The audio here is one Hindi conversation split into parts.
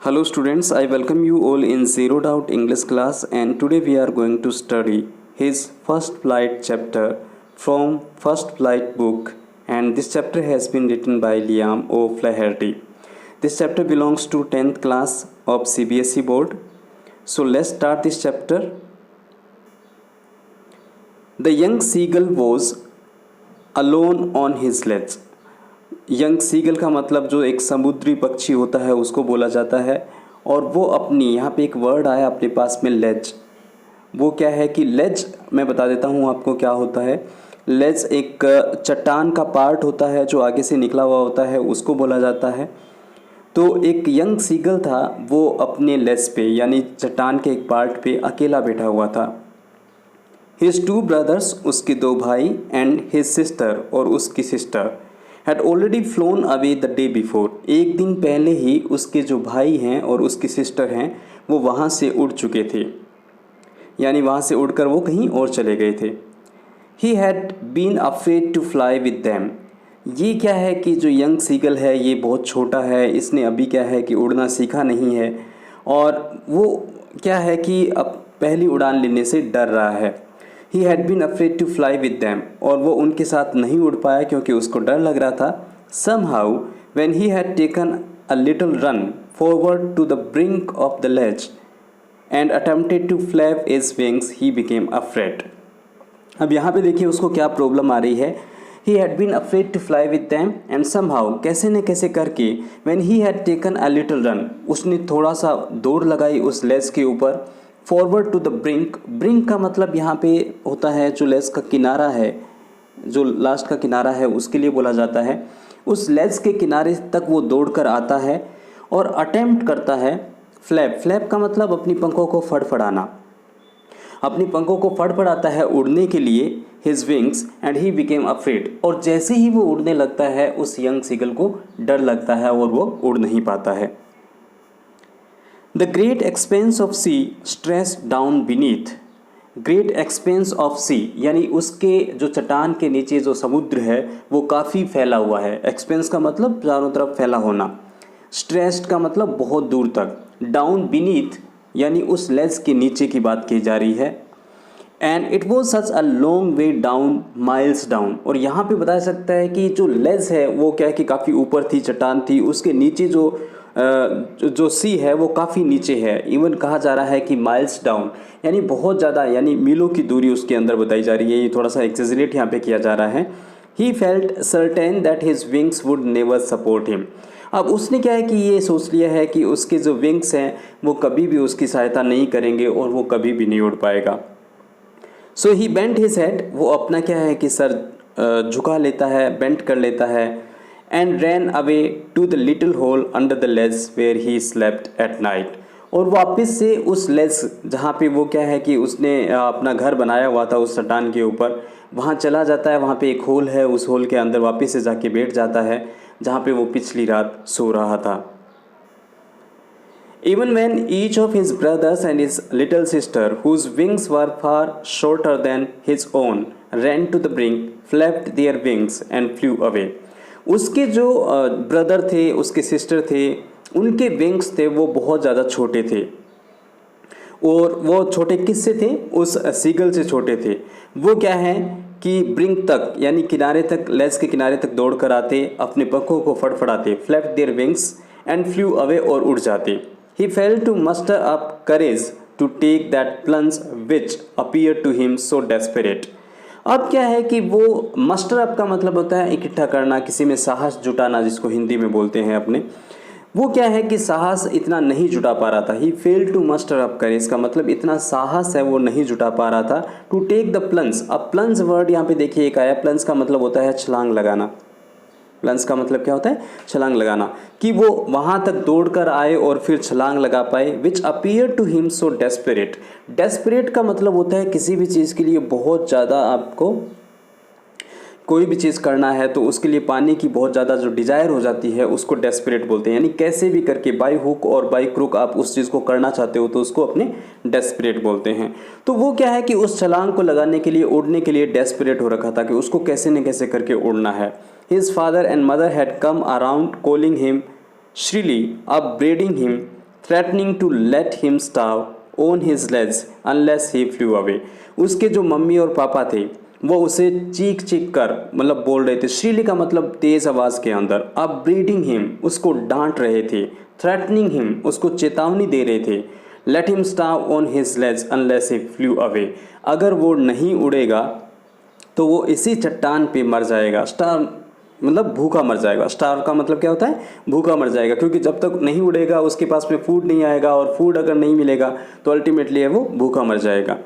Hello students, I welcome you all in Zero Doubt English class, and today we are going to study his First Flight chapter from First Flight book, and this chapter has been written by Liam O'Flaherty. This chapter belongs to 10th class of CBSE board. So let's start this chapter. The young seagull was alone on his ledge. Young seagull का मतलब जो एक समुद्री पक्षी होता है उसको बोला जाता है, और वो अपनी यहाँ पे एक वर्ड आया अपने पास में लेज। वो क्या है कि लेज मैं बता देता हूँ आपको क्या होता है। लेज एक चट्टान का पार्ट होता है जो आगे से निकला हुआ होता है, उसको बोला जाता है। तो एक यंग सीगल था, वो अपने लेज पे यानी चट्टान के एक पार्ट पे अकेला बैठा हुआ था। हिज टू ब्रदर्स, उसके दो भाई, एंड हिज सिस्टर, और उसकी sister, had already flown away the day before, एक दिन पहले ही उसके जो भाई हैं और उसकी सिस्टर हैं वो वहाँ से उड़ चुके थे, यानी वहाँ से उड़कर वो कहीं और चले गए थे। He had been afraid to fly with them, ये क्या है कि जो यंग सीगल है ये बहुत छोटा है, इसने अभी क्या है कि उड़ना सीखा नहीं है, और वो क्या है कि अब पहली उड़ान लेने से डर रहा है। He had been afraid to fly with them, और वो उनके साथ नहीं उड़ पाया क्योंकि उसको डर लग रहा था। Somehow, when he had taken a little run forward to the brink of the ledge and attempted to flap his wings, he became afraid. अब यहाँ पे देखिए उसको क्या प्रॉब्लम आ रही है। He had been afraid to fly with them and somehow, कैसे न कैसे करके, when he had taken a little run, उसने थोड़ा सा दौड़ लगाई उस लेज के ऊपर। Forward to the brink, brink का मतलब यहाँ पे होता है जो लेज का किनारा है, जो लास्ट का किनारा है उसके लिए बोला जाता है। उस लेज के किनारे तक वो दौड़कर आता है और अटेम्प्ट करता है फ्लैप। फ्लैप का मतलब अपनी पंखों को फड़फड़ाना, अपनी पंखों को फड़फड़ाता है उड़ने के लिए, his wings, and he became afraid, और जैसे ही वो उड़ने लगता है उस यंग सीगल को डर लगता है और वो उड़ नहीं पाता है। The great expanse of sea stretched down beneath. Great expanse of sea यानी उसके जो चट्टान के नीचे जो समुद्र है वो काफ़ी फैला हुआ है। एक्सपेंस का मतलब चारों तरफ फैला होना, स्ट्रेस्ड का मतलब बहुत दूर तक, डाउन बीनीथ यानी उस लेज के नीचे की बात की जा रही है। And it was such a long way down, miles down, और यहाँ पे बता सकता है कि जो लेज है वो क्या है कि काफ़ी ऊपर थी, चट्टान थी, उसके नीचे जो सी है वो काफ़ी नीचे है। इवन कहा जा रहा है कि माइल्स डाउन यानी बहुत ज़्यादा, यानी मीलों की दूरी उसके अंदर बताई जा रही है। ये थोड़ा सा एक्सेजरेट यहाँ पे किया जा रहा है। He felt certain that his wings would never support him. अब उसने क्या है कि ये सोच लिया है कि उसके जो विंग्स हैं वो कभी भी उसकी सहायता नहीं करेंगे और वो कभी भी नहीं उड़ पाएगा। सो ही बेंट हिज हेड, वो अपना क्या है कि सर झुका लेता है, बेंट कर लेता है, and ran away to the little hole under the ledge where he slept at night, और वापस से उस लेज जहाँ पे वो क्या है कि उसने अपना घर बनाया हुआ था उस चट्टान के ऊपर, वहाँ चला जाता है। वहाँ पे एक होल है, उस होल के अंदर वापस से जाके बैठ जाता है जहाँ पे वो पिछली रात सो रहा था। Even when each of his brothers and his little sister, whose wings were far shorter than his own, ran to the brink, flapped their wings and flew away. उसके जो ब्रदर थे, उसके सिस्टर थे, उनके विंग्स थे वो बहुत ज़्यादा छोटे थे, और वो छोटे किससे थे? उस सीगल से छोटे थे। वो क्या है कि ब्रिंक तक यानी किनारे तक, लेज के किनारे तक दौड़ कर आते, अपने पंखों को फड़फड़ाते, flap their wings and flew away, और उड़ जाते। He failed to muster up courage to take that plunge which appeared to him so desperate. अब क्या है कि वो मस्टर अप का मतलब होता है इकट्ठा करना, किसी में साहस जुटाना, जिसको हिंदी में बोलते हैं अपने। वो क्या है कि साहस इतना नहीं जुटा पा रहा था। He failed to muster up करेज का मतलब इतना साहस है वो नहीं जुटा पा रहा था। टू टेक द प्लंज, अब प्लंज वर्ड यहाँ पे देखिए एक आया। प्लंज का मतलब होता है छलांग लगाना। प्लंज का मतलब क्या होता है? छलांग लगाना, कि वो वहाँ तक दौड़ कर आए और फिर छलांग लगा पाए। Which appear to him so desperate, desperate का मतलब होता है किसी भी चीज़ के लिए बहुत ज़्यादा, आपको कोई भी चीज़ करना है तो उसके लिए पाने की बहुत ज़्यादा जो डिज़ायर हो जाती है उसको डेस्परेट बोलते हैं। यानी कैसे भी करके बाई हुक और बाई क्रुक आप उस चीज़ को करना चाहते हो तो उसको अपने डेस्परेट बोलते हैं। तो वो क्या है कि उस छलांग को लगाने के लिए, उड़ने के लिए डेस्परेट हो रखा था कि उसको कैसे न कैसे करके उड़ना है। His father and mother had come around calling him shrilly, upbraiding him threatening to let him starve on his legs unless he flew away। उसके जो मम्मी और पापा थे वो उसे चीख चीख कर मतलब बोल रहे थे, श्रीली का मतलब तेज़ आवाज़ के अंदर, अपब्रीडिंग हिम उसको डांट रहे थे, थ्रेटनिंग हिम उसको चेतावनी दे रहे थे, let him starve on his legs unless he flu away, अगर वो नहीं उड़ेगा तो वो इसी चट्टान पे मर जाएगा। स्टार मतलब भूखा मर जाएगा। स्टार का मतलब क्या होता है? भूखा मर जाएगा, क्योंकि जब तक नहीं उड़ेगा उसके पास में फूड नहीं आएगा, और फूड अगर नहीं मिलेगा तो अल्टीमेटली वो भूखा मर जाएगा।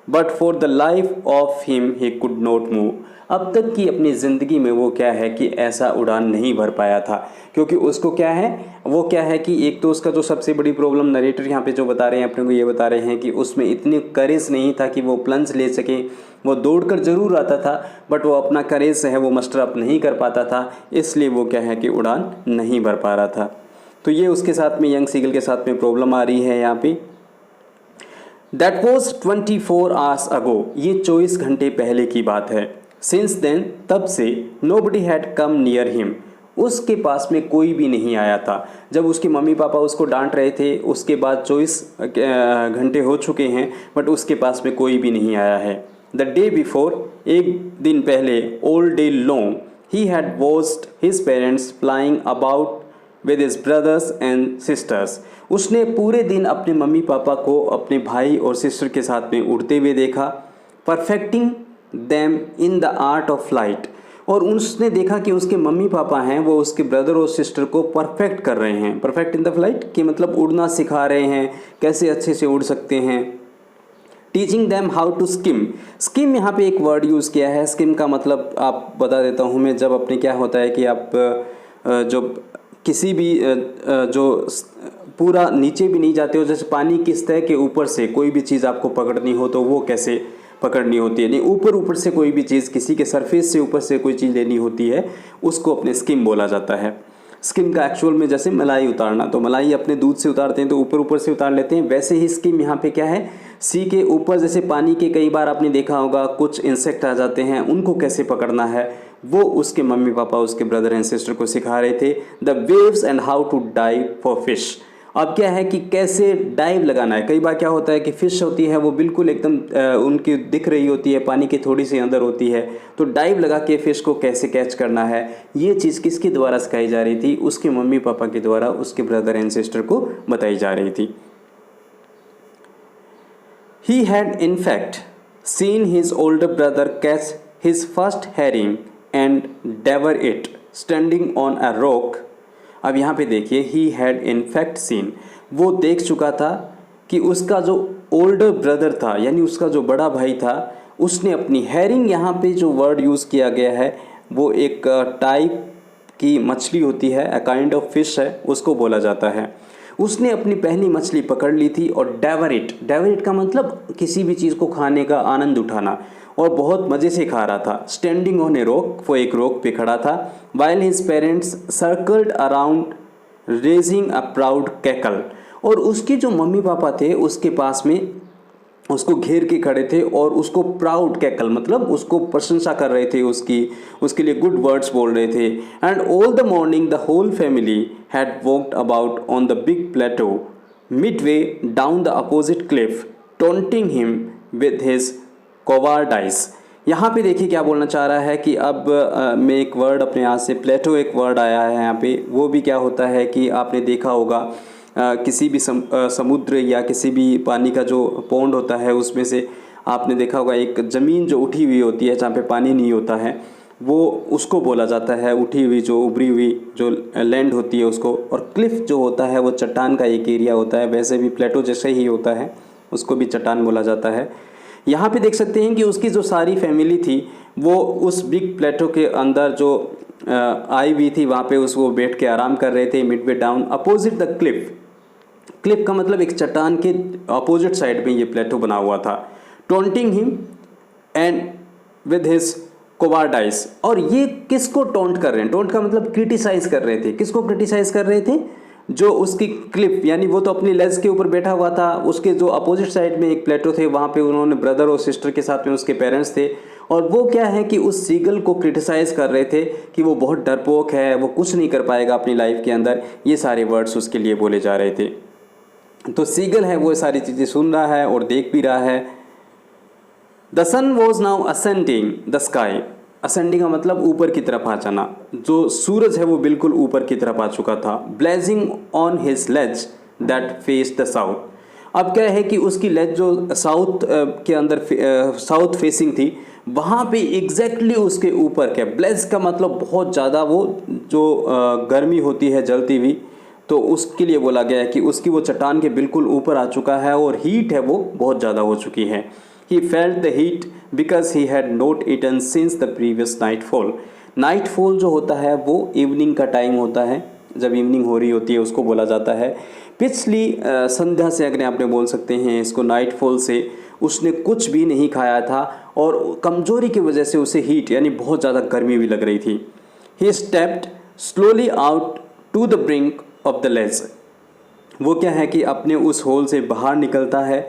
But for the life of him he could not move, अब तक की अपनी ज़िंदगी में वो क्या है कि ऐसा उड़ान नहीं भर पाया था, क्योंकि उसको क्या है, वो क्या है कि एक तो उसका जो सबसे बड़ी प्रॉब्लम नरेटर यहाँ पे जो बता रहे हैं अपने को, ये बता रहे हैं कि उसमें इतनी करेज नहीं था कि वो प्लंज ले सके। वो दौड़कर ज़रूर आता था बट वो अपना करेज है वो मस्टर अप नहीं कर पाता था, इसलिए वो क्या है कि उड़ान नहीं भर पा रहा था। तो ये उसके साथ में, यंग सीगल के साथ में प्रॉब्लम आ रही है यहाँ पे। दैट वॉज 24 आवर्स अगो, ये 24 घंटे पहले की बात है। सिंस देन, तब से, nobody had come near him, उसके पास में कोई भी नहीं आया था। जब उसके मम्मी पापा उसको डांट रहे थे उसके बाद 24 घंटे हो चुके हैं बट उसके पास में कोई भी नहीं आया है। द डे बिफोर, एक दिन पहले, all day long, he had watched his parents flying about with his brothers and sisters, उसने पूरे दिन अपने मम्मी पापा को अपने भाई और सिस्टर के साथ में उड़ते हुए देखा। Perfecting them in the art of flight, और उसने देखा कि उसके मम्मी पापा हैं वो उसके ब्रदर और सिस्टर को परफेक्ट कर रहे हैं। परफेक्ट इन द फ्लाइट कि मतलब उड़ना सिखा रहे हैं, कैसे अच्छे से उड़ सकते हैं। Teaching them how to skim, skim यहाँ पे एक वर्ड यूज़ किया है। स्किम का मतलब आप बता देता हूँ मैं, जब अपने क्या होता है कि आप जो किसी भी जो पूरा नीचे भी नहीं जाते हो, जैसे पानी किस तरह के ऊपर से कोई भी चीज़ आपको पकड़नी हो तो वो कैसे पकड़नी होती है, नहीं ऊपर से कोई भी चीज़, किसी के सरफेस से ऊपर से कोई चीज़ लेनी होती है, उसको अपने स्किम बोला जाता है। स्किम का एक्चुअल में जैसे मलाई उतारना, तो मलाई अपने दूध से उतारते हैं तो ऊपर से उतार लेते हैं, वैसे ही स्किम यहाँ पे क्या है, सी के ऊपर, जैसे पानी के कई बार आपने देखा होगा कुछ इंसेक्ट आ जाते हैं, उनको कैसे पकड़ना है वो उसके मम्मी पापा उसके ब्रदर एंड सिस्टर को सिखा रहे थे। The waves and how to dive for fish, अब क्या है कि कैसे डाइव लगाना है। कई बार क्या होता है कि फ़िश होती है वो बिल्कुल एकदम उनकी दिख रही होती है, पानी के थोड़ी सी अंदर होती है, तो डाइव लगा के फ़िश को कैसे कैच करना है, ये चीज़ किसके द्वारा सिखाई जा रही थी, उसके मम्मी पापा के द्वारा उसके ब्रदर एंड सिस्टर को बताई जा रही थी। He had in fact seen his older brother catch his first herring and devour it standing on a rock। अब यहाँ पे देखिए, he had in fact seen, वो देख चुका था कि उसका जो ओल्डर ब्रदर था यानी उसका जो बड़ा भाई था, उसने अपनी हैरिंग, यहाँ पे जो वर्ड यूज़ किया गया है वो एक टाइप की मछली होती है, अ काइंड ऑफ फिश है, उसको बोला जाता है। उसने अपनी पहली मछली पकड़ ली थी और डेवर इट का मतलब किसी भी चीज़ को खाने का आनंद उठाना, और बहुत मज़े से खा रहा था। स्टैंडिंग ऑन ए रॉक, वो एक रॉक पे खड़ा था। While his parents circled around raising a proud cackle, और उसके जो मम्मी पापा थे उसके पास में उसको घेर के खड़े थे और उसको प्राउड कैकल मतलब उसको प्रशंसा कर रहे थे, उसके लिए गुड वर्ड्स बोल रहे थे। And all the morning the whole family had walked about on the big plateau midway down the opposite cliff taunting him with his cowardice. यहाँ पे देखिए क्या बोलना चाह रहा है कि अब मैं एक वर्ड अपने यहाँ से, प्लेटो एक वर्ड आया है यहाँ पे, वो भी क्या होता है कि आपने देखा होगा किसी भी समुद्र या किसी भी पानी का जो पॉन्ड होता है उसमें से आपने देखा होगा एक ज़मीन जो उठी हुई होती है जहाँ पे पानी नहीं होता है, वो उसको बोला जाता है उठी हुई, जो उभरी हुई जो लैंड होती है उसको। और क्लिफ जो होता है वो चट्टान का एक एरिया होता है, वैसे भी प्लेटो जैसे ही होता है, उसको भी चट्टान बोला जाता है। यहाँ पे देख सकते हैं कि उसकी जो सारी फैमिली थी वो उस बिग प्लेटो के अंदर जो आई हुई थी, वहाँ पे उसको बैठ के आराम कर रहे थे। Midway down opposite the Cliff, Cliff का मतलब एक चट्टान के अपोजिट साइड में ये प्लेटो बना हुआ था। Taunting him and with his cowardice, और ये किसको टॉन्ट कर रहे हैं, टॉन्ट का मतलब क्रिटिसाइज कर रहे थे। किसको क्रिटिसाइज कर रहे थे, जो उसकी क्लिफ यानी वो तो अपनी लेग्स के ऊपर बैठा हुआ था, उसके जो अपोजिट साइड में एक प्लेटो थे वहाँ पे उन्होंने ब्रदर और सिस्टर के साथ में उसके पेरेंट्स थे, और वो क्या है कि उस सीगल को क्रिटिसाइज़ कर रहे थे कि वो बहुत डरपोक है, वो कुछ नहीं कर पाएगा अपनी लाइफ के अंदर। ये सारे वर्ड्स उसके लिए बोले जा रहे थे। तो सीगल है वो सारी चीज़ें सुन रहा है और देख भी रहा है। The sun was now ascending the sky. Ascending का मतलब ऊपर की तरफ आ जाना। जो सूरज है वो बिल्कुल ऊपर की तरफ आ चुका था। Blazing on his ledge that face the south. अब क्या है कि उसकी लेज जो साउथ के अंदर साउथ फेसिंग थी, वहाँ पे एग्जैक्टली उसके ऊपर क्या, ब्लेज का मतलब बहुत ज़्यादा वो जो गर्मी होती है जलती हुई, तो उसके लिए बोला गया है कि उसकी वो चट्टान के बिल्कुल ऊपर आ चुका है और हीट है वो बहुत ज़्यादा हो चुकी है। He felt the heat because he had not eaten since the previous nightfall. Nightfall जो होता है वो इवनिंग का टाइम होता है, जब इवनिंग हो रही होती है उसको बोला जाता है। पिछली संध्या से अगर आपने बोल सकते हैं इसको, नाइटफॉल से उसने कुछ भी नहीं खाया था और कमजोरी की वजह से उसे हीट यानी बहुत ज़्यादा गर्मी भी लग रही थी। He stepped slowly out to the brink of the ledge. वो क्या है कि अपने उस होल से बाहर निकलता है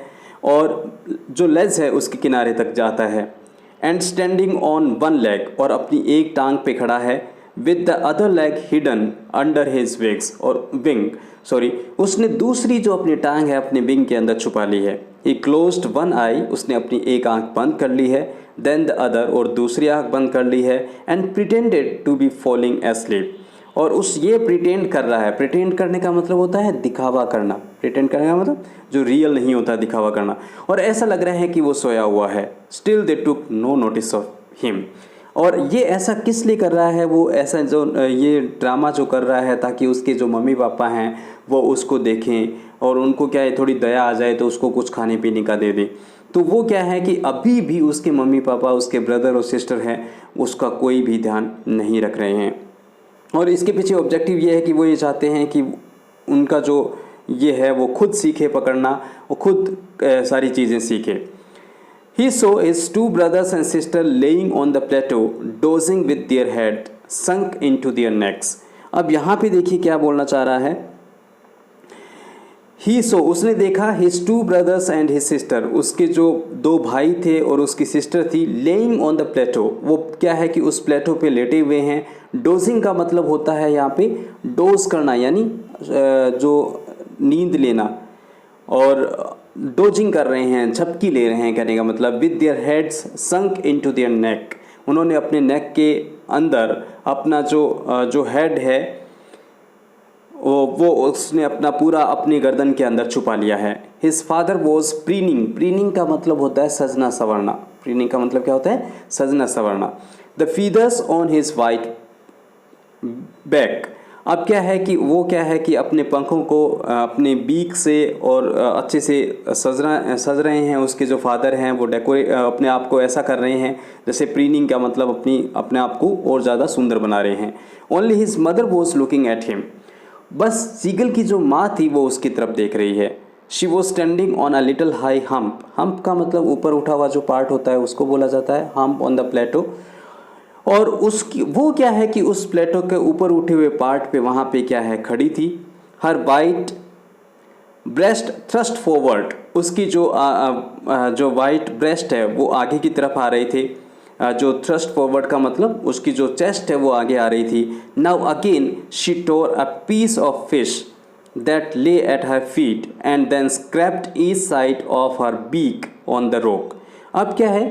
और जो लेज है उसके किनारे तक जाता है। And standing on one leg, और अपनी एक टांग पे खड़ा है। With the other leg hidden under his wing, उसने दूसरी जो अपनी टांग है अपने विंग के अंदर छुपा ली है। ही क्लोज्ड वन आई, उसने अपनी एक आंख बंद कर ली है। देन द अदर, और दूसरी आंख बंद कर ली है। And pretended to be falling asleep, और उस ये प्रिटेंड कर रहा है। प्रिटेंड करने का मतलब होता है दिखावा करना। प्रिटेंड करने का मतलब जो रियल नहीं होता, दिखावा करना। और ऐसा लग रहा है कि वो सोया हुआ है। Still they took no notice of him. और ये ऐसा किस लिए कर रहा है, वो ऐसा जो ये ड्रामा जो कर रहा है ताकि उसके जो मम्मी पापा हैं वो उसको देखें और उनको क्या है थोड़ी दया आ जाए तो उसको कुछ खाने पीने का दे दे। तो वो क्या है कि अभी भी उसके मम्मी पापा, उसके ब्रदर और सिस्टर हैं, उसका कोई भी ध्यान नहीं रख रहे हैं। और इसके पीछे ऑब्जेक्टिव ये है कि वो ये चाहते हैं कि उनका जो ये है वो खुद सीखे पकड़ना, वो खुद सारी चीज़ें सीखे। He saw his two brothers and sister laying on the plateau, dozing with their head sunk into their necks. अब यहाँ पे देखिए क्या बोलना चाह रहा है। He saw, उसने देखा, his two brothers and his sister, उसके जो दो भाई थे और उसकी सिस्टर थी, laying on the plateau, वो क्या है कि उस प्लेटो पे लेटे हुए हैं। डोजिंग का मतलब होता है यहाँ पे डोज करना, यानी जो नींद लेना, और डोजिंग कर रहे हैं, झपकी ले रहे हैं कहने का मतलब। With their heads sunk into their neck, उन्होंने अपने नेक के अंदर अपना जो हेड है वो उसने अपना पूरा अपनी गर्दन के अंदर छुपा लिया है। His father was preening, preening का मतलब होता है सजना संवरना। प्रीनिंग का मतलब क्या होता है, सजना संवरना। The feathers on his white back, अब क्या है कि वो क्या है कि अपने पंखों को अपने बीक से और अच्छे से सज रहे हैं। उसके जो फादर हैं वो अपने आप को ऐसा कर रहे हैं जैसे प्रीनिंग का मतलब अपने आप को और ज़्यादा सुंदर बना रहे हैं। Only his mother was looking at him, बस सीगल की जो माँ थी वो उसकी तरफ देख रही है। She was standing on a little high hump, hump का मतलब ऊपर उठा हुआ जो पार्ट होता है उसको बोला जाता है हम्प ऑन द प्लेटो। और उसकी वो क्या है कि उस प्लेटो के ऊपर उठे हुए पार्ट पे वहाँ पे क्या है खड़ी थी। हर वाइट ब्रेस्ट थ्रस्ट फॉरवर्ड, उसकी जो वाइट ब्रेस्ट है वो आगे की तरफ आ रही थी। जो थ्रस्ट फॉरवर्ड का मतलब उसकी जो चेस्ट है वो आगे आ रही थी। Now again she tore a piece of fish that lay at her feet and then scraped each side of her beak on the rock. अब क्या है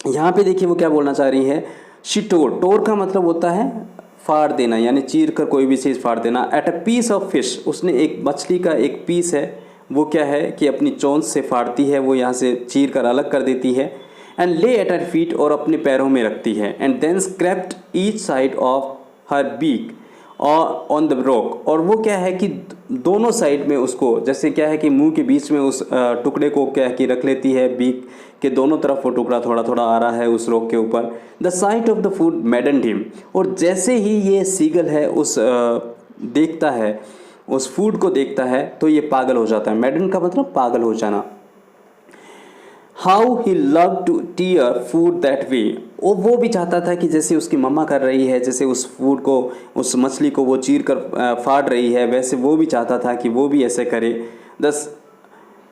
यहाँ पे देखिए वो क्या बोलना चाह रही है। शी टोर, टोर का मतलब होता है फाड़ देना, यानी चीर कर कोई भी चीज़ फाड़ देना। At a piece of fish, उसने एक मछली का एक पीस है वो क्या है कि अपनी चोंच से फाड़ती है, वो यहाँ से चीर कर अलग कर देती है। एंड ले एट हर फीट, और अपने पैरों में रखती है। And then scraped each side of her beak और ऑन द रॉक, और वो क्या है कि दोनों साइड में उसको, जैसे क्या है कि मुंह के बीच में उस टुकड़े को क्या है कि रख लेती है, बीक के दोनों तरफ वो टुकड़ा थोड़ा थोड़ा आ रहा है उस रॉक के ऊपर। The site of the food मैडन्ड him, और जैसे ही ये सीगल है उस देखता है, उस फूड को देखता है तो ये पागल हो जाता है। मैडन का मतलब पागल हो जाना। How he love to tear food that way, वो भी चाहता था कि जैसे उसकी मम्मा कर रही है, जैसे उस फूड को, उस मछली को वो चीर कर फाड़ रही है, वैसे वो भी चाहता था कि वो भी ऐसे करे। Thus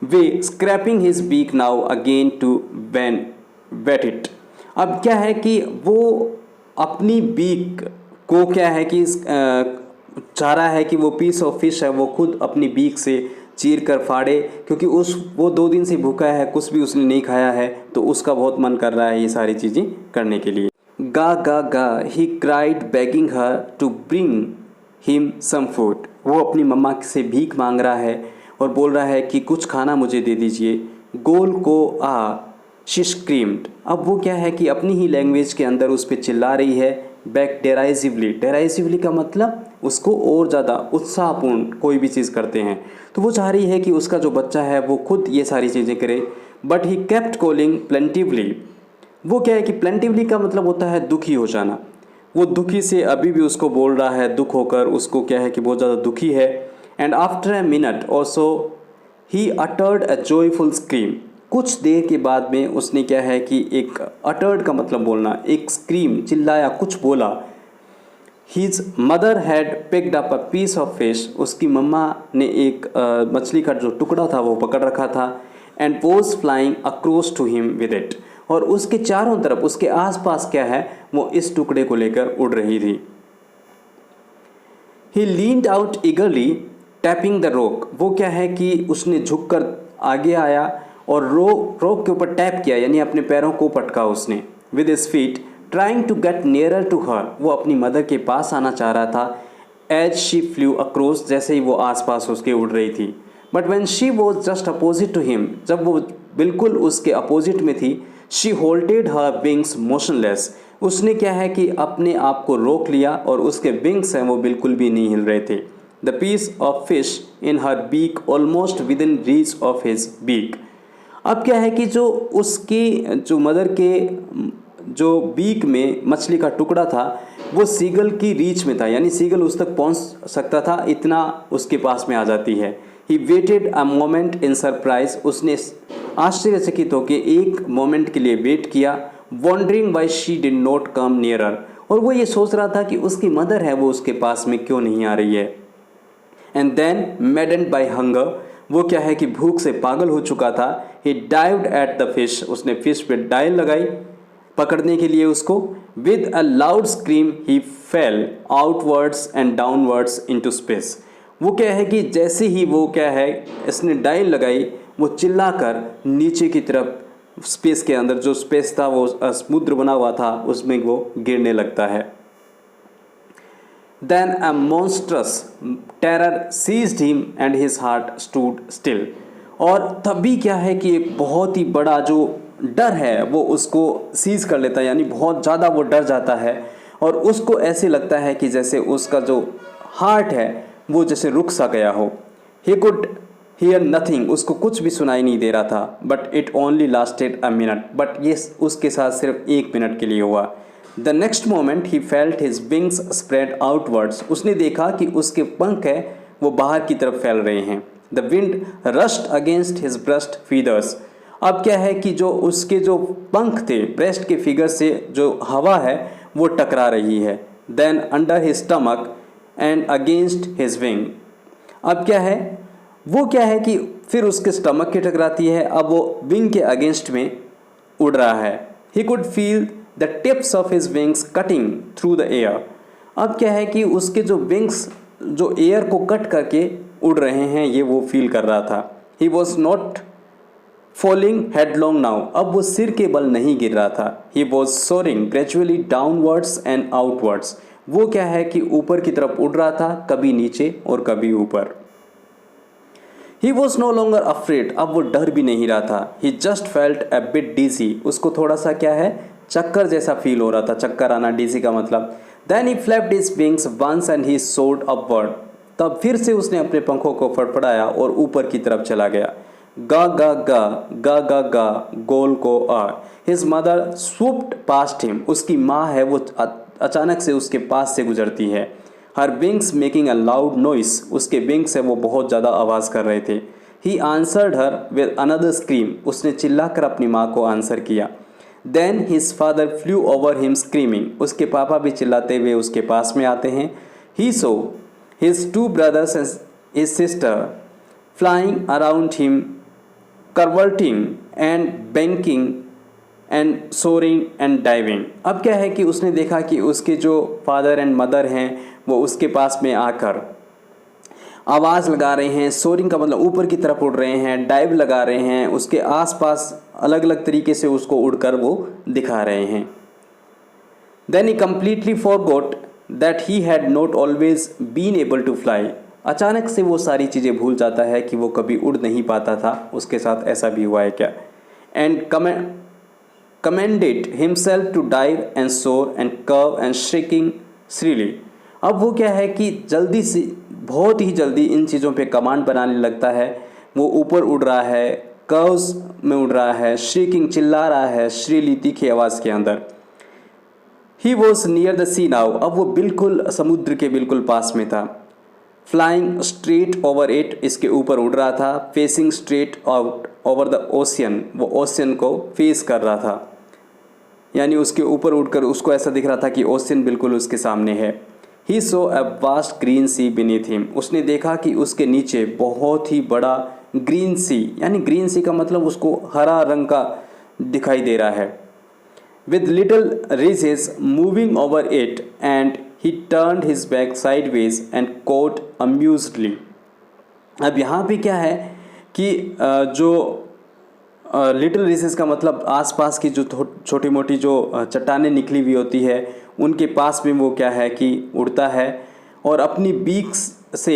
way scraping his beak now again to whet it. अब क्या है कि वो अपनी बीक को क्या है कि चाह रहा है कि वो पीस ऑफ फिश है वो खुद अपनी बीक से चीर कर फाड़े, क्योंकि वो 2 दिन से भूखा है, कुछ भी उसने नहीं खाया है, तो उसका बहुत मन कर रहा है ये सारी चीज़ें करने के लिए। गा गा गा he cried begging her to bring him some food. वो अपनी मम्मा से भीख मांग रहा है और बोल रहा है कि कुछ खाना मुझे दे दीजिए। गोल को आ शी स्क्रीम्ड। अब वो क्या है कि अपनी ही लैंग्वेज के अंदर उस पर चिल्ला रही है। बैक डेराइसिवली, डेराइसिवली का मतलब उसको और ज़्यादा उत्साहपूर्ण कोई भी चीज़ करते हैं, तो वो चाह रही है कि उसका जो बच्चा है वो खुद ये सारी चीज़ें करे। But he kept calling plaintively. वो क्या है कि प्लेंटिवली का मतलब होता है दुखी हो जाना। वो दुखी से अभी भी उसको बोल रहा है, दुख होकर उसको क्या है कि बहुत ज़्यादा दुखी है। And after a minute or so he uttered a joyful scream. कुछ देर के बाद में उसने क्या है कि एक अटर्ड का मतलब बोलना, एक स्क्रीम, चिल्लाया, कुछ बोला। His mother had picked up a piece of fish. उसकी मम्मा ने एक मछली का जो टुकड़ा था वो पकड़ रखा था। And was flying across to him with it. और उसके चारों तरफ, उसके आसपास क्या है, वो इस टुकड़े को लेकर उड़ रही थी। He leaned out eagerly tapping the rock. वो क्या है कि उसने झुककर आगे आया और रॉक के ऊपर टैप किया, यानी अपने पैरों को पटका उसने with his feet, trying to get nearer to her. वो अपनी मदर के पास आना चाह रहा था। एज शी फ्लू अक्रॉस, जैसे ही वो आसपास उसके उड़ रही थी। But when she was just opposite to him, जब वो बिल्कुल उसके अपोजिट में थी, she halted her wings motionless. उसने क्या है कि अपने आप को रोक लिया और उसके विंग्स हैं वो बिल्कुल भी नहीं हिल रहे थे। The piece of fish in her beak almost within reach of his beak. अब क्या है कि जो उसकी जो मदर के जो बीक में मछली का टुकड़ा था वो सीगल की रीच में था, यानी सीगल उस तक पहुंच सकता था, इतना उसके पास में आ जाती है। He waited a moment in surprise. उसने आश्चर्यचकित होकर एक मोमेंट के लिए वेट किया। Wondering why she did not come nearer. और वो ये सोच रहा था कि उसकी मदर है वो उसके पास में क्यों नहीं आ रही है। And then maddened by hunger, वो क्या है कि भूख से पागल हो चुका था। ही डाइव्ड एट द फिश। उसने फिश पे डाइव लगाई पकड़ने के लिए उसको। With a loud scream he fail outwards and downwards into space. वो क्या है कि जैसे ही वो क्या है इसने डाइव लगाई, वो चिल्लाकर नीचे की तरफ स्पेस के अंदर, जो स्पेस था वो समुद्र बना हुआ था, उसमें वो गिरने लगता है। Then a monstrous terror seized him and his heart stood still। और तभी क्या है कि एक बहुत ही बड़ा जो डर है वो उसको सीज कर लेता है, यानी बहुत ज़्यादा वो डर जाता है और उसको ऐसे लगता है कि जैसे उसका जो हार्ट है वो जैसे रुक सा गया हो। He could hear nothing। उसको कुछ भी सुनाई नहीं दे रहा था। But it only lasted a minute। But ये उसके साथ सिर्फ 1 मिनट के लिए हुआ। The next moment he felt his wings spread outwards. उसने देखा कि उसके पंख है वो बाहर की तरफ फैल रहे हैं। The wind rushed against his breast feathers. अब क्या है कि जो उसके जो पंख थे ब्रेस्ट के फिगर से जो हवा है वो टकरा रही है। Then under his stomach and against his wing. अब क्या है, वो क्या है कि फिर उसके स्टमक के टकराती है, अब वो विंग के अगेंस्ट में उड़ रहा है। He could feel the tips of his wings cutting through the air. अब क्या है कि उसके जो विंग्स जो एयर को कट करके उड़ रहे हैं ये वो फील कर रहा था। He was not falling headlong now. अब वो सिर के बल नहीं गिर रहा था। He was soaring gradually downwards and outwards. वो क्या है कि ऊपर की तरफ उड़ रहा था, कभी नीचे और कभी ऊपर। He was no longer afraid. अब वो डर भी नहीं रहा था। He just felt a bit dizzy. उसको थोड़ा सा क्या है चक्कर जैसा फील हो रहा था। चक्कर आना, डीजी का मतलब। Then he flapped his wings once and he soared upward. तब फिर से उसने अपने पंखों को फड़फड़ाया और ऊपर की तरफ चला गया। गा गा गा गा गा गा गोल को आ। His mother swooped past him. उसकी माँ है वो अचानक से उसके पास से गुजरती है। Her wings making a loud noise. उसके विंग्स है वो बहुत ज़्यादा आवाज़ कर रहे थे। He answered her with another scream. उसने चिल्लाकर अपनी माँ को आंसर किया। Then his father flew over him screaming. उसके पापा भी चिल्लाते हुए उसके पास में आते हैं। ही so his 2 brothers and his sister flying around him, curveting and banking and soaring and diving। अब क्या है कि उसने देखा कि उसके जो फादर एंड मदर हैं वो उसके पास में आकर आवाज़ लगा रहे हैं, सोरिंग का मतलब ऊपर की तरफ उड़ रहे हैं, डाइव लगा रहे हैं, उसके आसपास अलग अलग तरीके से उसको उड़कर वो दिखा रहे हैं। Then he completely forgot that he had not always been able to fly. अचानक से वो सारी चीज़ें भूल जाता है कि वो कभी उड़ नहीं पाता था, उसके साथ ऐसा भी हुआ है क्या। And commended himself to dive and soar and curve and shrieking shrilly। अब वो क्या है कि जल्दी से, बहुत ही जल्दी इन चीज़ों पे कमांड बनाने लगता है। वो ऊपर उड़ रहा है, कर्व्स में उड़ रहा है, श्रीकिंग चिल्ला रहा है, श्रीली तीखी आवाज़ के अंदर। He was near the sea now, अब वो बिल्कुल समुद्र के बिल्कुल पास में था। फ्लाइंग स्ट्रेट ओवर इट, इसके ऊपर उड़ रहा था। Facing straight out over the ocean, वो ओशियन को फेस कर रहा था, यानी उसके ऊपर उड़कर उसको ऐसा दिख रहा था कि ओशियन बिल्कुल उसके सामने है। He saw a vast green sea beneath him, उसने देखा कि उसके नीचे बहुत ही बड़ा ग्रीन सी, यानी ग्रीन सी का मतलब उसको हरा रंग का दिखाई दे रहा है। With little ridges moving over it and he turned his back sideways and crowed amusedly. अब यहाँ पे क्या है कि जो लिटिल रिसेस का मतलब आसपास की जो छोटी मोटी जो चट्टानें निकली हुई होती है उनके पास में वो क्या है कि उड़ता है और अपनी बीक से,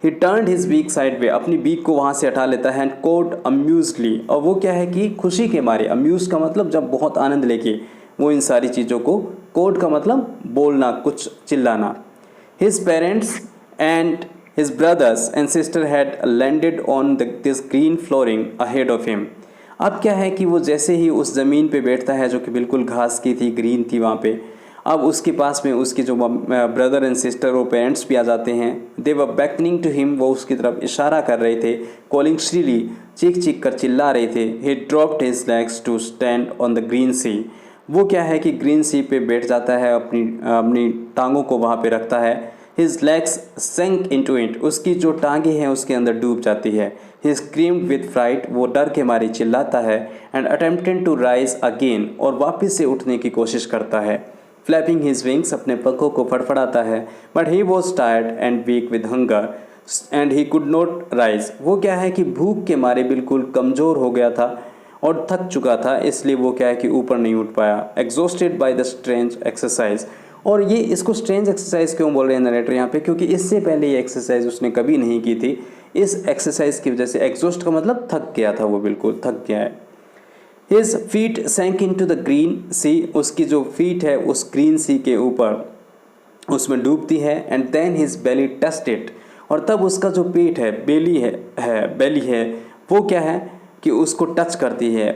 he turned his beak side way, अपनी बीक को वहाँ से हटा लेता है। एंड कोट अम्यूज्डली, और वो क्या है कि खुशी के मारे, अम्यूज का मतलब जब बहुत आनंद लेके वो इन सारी चीज़ों को, कोट का मतलब बोलना, कुछ चिल्लाना। His parents and his brothers and sister had landed on this green flooring ahead of him। अब क्या है कि वो जैसे ही उस ज़मीन पे बैठता है जो कि बिल्कुल घास की थी, ग्रीन थी वहाँ पे, अब उसके पास में उसके जो ब्रदर एंड सिस्टर और पेरेंट्स भी आ जाते हैं। दे वर beckoning to him, वो उसकी तरफ इशारा कर रहे थे। कॉलिंग श्रीली, चीख चीख कर चिल्ला रहे थे। he dropped his legs to stand on the green sea, वो क्या है कि ग्रीन सी पे बैठ जाता है, अपनी टांगों को वहाँ पे रखता है। His legs sank into it, उसकी जो टांगे हैं उसके अंदर डूब जाती है। He screamed with fright, वो डर के मारे चिल्लाता है। And attempted to rise again, और वापस से उठने की कोशिश करता है। Flapping his wings, अपने पंखों को फड़फड़ाता है। But he was tired and weak with hunger and he could not rise, वो क्या है कि भूख के मारे बिल्कुल कमज़ोर हो गया था और थक चुका था, इसलिए वो क्या है कि ऊपर नहीं उठ पाया। Exhausted by the strange exercise, और ये इसको स्ट्रेंज एक्सरसाइज क्यों बोल रहे हैं नरेटर यहाँ पे, क्योंकि इससे पहले ये एक्सरसाइज उसने कभी नहीं की थी। इस एक्सरसाइज की वजह से, एग्जॉस्ट का मतलब थक गया था, वो बिल्कुल थक गया है। His feet sank into the green sea, उसकी जो फीट है उस ग्रीन सी के ऊपर उसमें डूबती है। And then his belly touched it, और तब उसका जो पेट है, बेली है वो क्या है कि उसको टच करती है।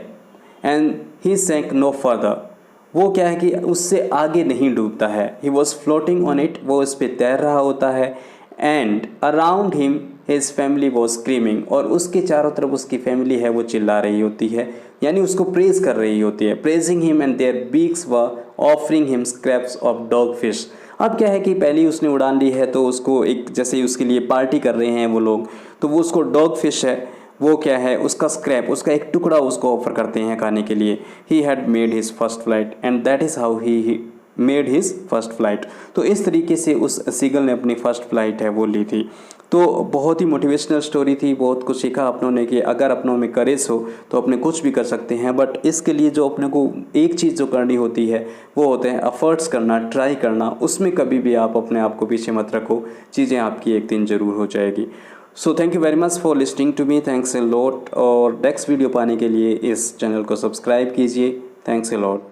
एंड ही सैंक नो फर्दर, वो क्या है कि उससे आगे नहीं डूबता है। He was floating on it, वो उस पर तैर रहा होता है। And around him his family was screaming, और उसके चारों तरफ उसकी फैमिली है वो चिल्ला रही होती है, यानी उसको प्रेज कर रही होती है। Praising him and their beaks were offering him scraps of dog fish. अब क्या है कि पहले उसने उड़ान ली है तो उसको एक, जैसे ही उसके लिए पार्टी कर रहे हैं वो लोग, तो वो उसको डॉग फिश है वो क्या है उसका स्क्रैप, उसका एक टुकड़ा उसको ऑफर करते हैं खाने के लिए। He had made his first flight and that is how he made his first flight. तो इस तरीके से उस सीगल ने अपनी फ़र्स्ट फ्लाइट है वो ली थी। तो बहुत ही मोटिवेशनल स्टोरी थी, बहुत कुछ सीखा अपनों ने कि अगर अपनों में करेज हो तो अपने कुछ भी कर सकते हैं। बट इसके लिए जो अपने को एक चीज़ जो करनी होती है वो होते हैं एफर्ट्स करना, ट्राई करना। उसमें कभी भी आप अपने आप को पीछे मत रखो, चीज़ें आपकी एक दिन ज़रूर हो जाएगी। So thank you very much for listening to me, thanks a lot. और नेक्स्ट वीडियो पाने के लिए इस चैनल को सब्सक्राइब कीजिए। Thanks a lot.